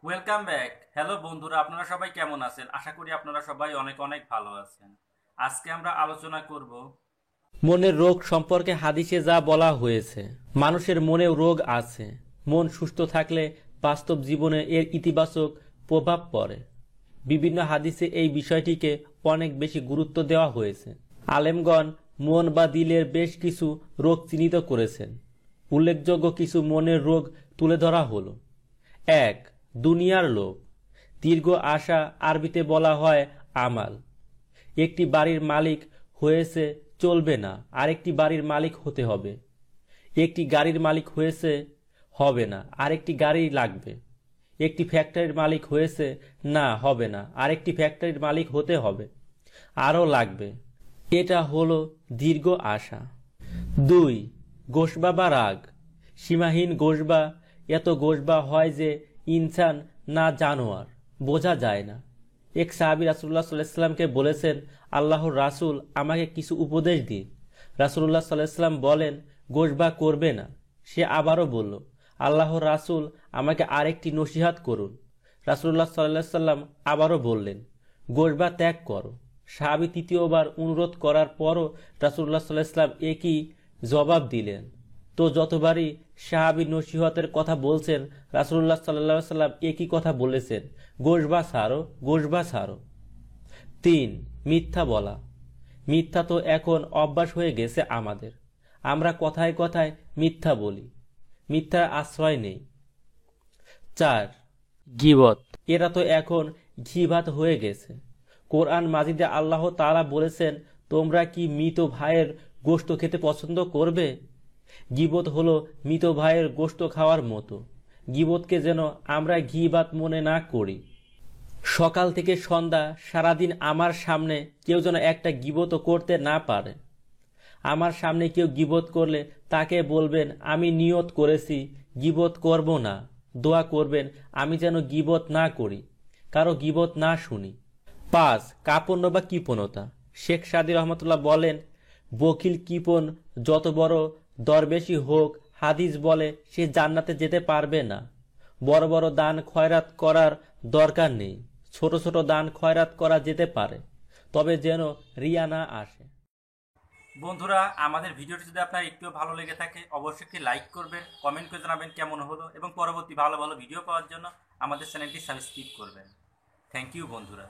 Welcome back. Hello বন্ধুরা, আপনারা সবাই কেমন আছেন? আশা করি আপনারা সবাই অনেক অনেক ভালো আছেন। আজকে আমরা আলোচনা করব মনের রোগ সম্পর্কে হাদিসে যা বলা হয়েছে। মানুষের মনেও রোগ আছে। মন সুস্থ থাকলে বাস্তব জীবনে এর ইতিবাচক প্রভাব পড়ে। বিভিন্ন হাদিসে এই বিষয়টিকে অনেক বেশি গুরুত্ব দেওয়া হয়েছে। আলেমগণ মন বা দিলের বেশ কিছু রোগ চিহ্নিত করেছেন। উল্লেখযোগ্য কিছু মনের রোগ তুলে ধরা হলো। ১. দুনিয়ার লোভ। দীর্ঘ আশা আরবিতে বলা হয় আমাল। একটি বাড়ির মালিক হয়েছে চলবে না, আরেকটি বাড়ির মালিক হতে হবে। একটি গাড়ির মালিক হয়েছে হবে না, আরেকটি গাড়ি লাগবে। একটি ফ্যাক্টরির মালিক হয়েছে না হবে না, আরেকটি ফ্যাক্টরির মালিক হতে হবে, আরও লাগবে। এটা হলো দীর্ঘ আশা। ২. গোসবা বা রাগ। সীমাহীন গোসবা। এত গোসবা হয় যে ইনসান না জানোয়ার, বোঝা যায় না। এক সাহাবী রাসূলুল্লাহ সাল্লাল্লাহু আলাইহি ওয়াসাল্লামকে বলেছেন, আল্লাহর রাসূল, আমাকে কিছু উপদেশ দিন। রাসূলুল্লাহ সাল্লাল্লাহু আলাইহি ওয়াসাল্লাম বলেন, গোসবা করবে না। সে আবারও বলল, আল্লাহর রাসূল, আমাকে আরেকটি নসিহত করুন। রাসূলুল্লাহ সাল্লাল্লাহু আলাইহি ওয়াসাল্লাম আবারও বললেন, গোসবা ত্যাগ করো। সাহাবী তৃতীয়বার অনুরোধ করার পরও রাসূলুল্লাহ সাল্লাল্লাহু আলাইহি ওয়াসাল্লাম একই জবাব দিলেন। তো যতবারই সাহাবী নসিহতের কথা বলছেন, রাসূলুল্লাহ সাল্লাল্লাহু আলাইহি ওয়াসাল্লাম একই কথা বলেছেন, গোসবা ছাড়ো, গোসবা ছাড়ো। ৩. মিথ্যা বলা। মিথ্যা তো এখন অভ্যাস হয়ে গেছে আমাদের। আমরা কথায় কথায় মিথ্যা বলি, মিথ্যার আশ্রয় নেই। ৪. গীবত। এরা তো এখন ঘিভাত হয়ে গেছে। কোরআন মাজিদে আল্লাহ তাআলা বলেছেন, তোমরা কি মৃত ভাইয়ের গোশত খেতে পছন্দ করবে? গীবত হলো মৃত ভাইয়ের গোশত খাওয়ার মতো। গীবতকে যেন আমরা ঘিবাত মনে না করি। সকাল থেকে সন্ধ্যা সারাদিন আমার সামনে কেউ যেন একটা গীবতও করতে না পারে। আমার সামনে কেউ গীবত করলে তাকে বলবেন, আমি নিয়ত করেছি গীবত করব না। দোয়া করবেন আমি যেন গীবত না করি, কারো গীবত না শুনি। ৫. কাপণ্য বা কৃপণতা। শেখ সাদী রহমতুল্লাহ বলেন, বকিল কৃপণ যত বড় দরবেশই হোক, হাদিস বলে সে জান্নাতে যেতে পারবে না। বড় বড় দান খয়রাত করার দরকার নেই, ছোট ছোট দান খয়রাত করা যেতে পারে, তবে যেন রিয়া না আসে। বন্ধুরা, আমাদের ভিডিওটি যদি আপনার একটু ভালো লেগে থাকে অবশ্যই একটি লাইক করবেন, কমেন্ট করে জানাবেন কেমন হলো, এবং পরবর্তী ভালো ভালো ভিডিও পাওয়ার জন্য আমাদের চ্যানেলটি সাবস্ক্রাইব করবেন। থ্যাংক ইউ বন্ধুরা।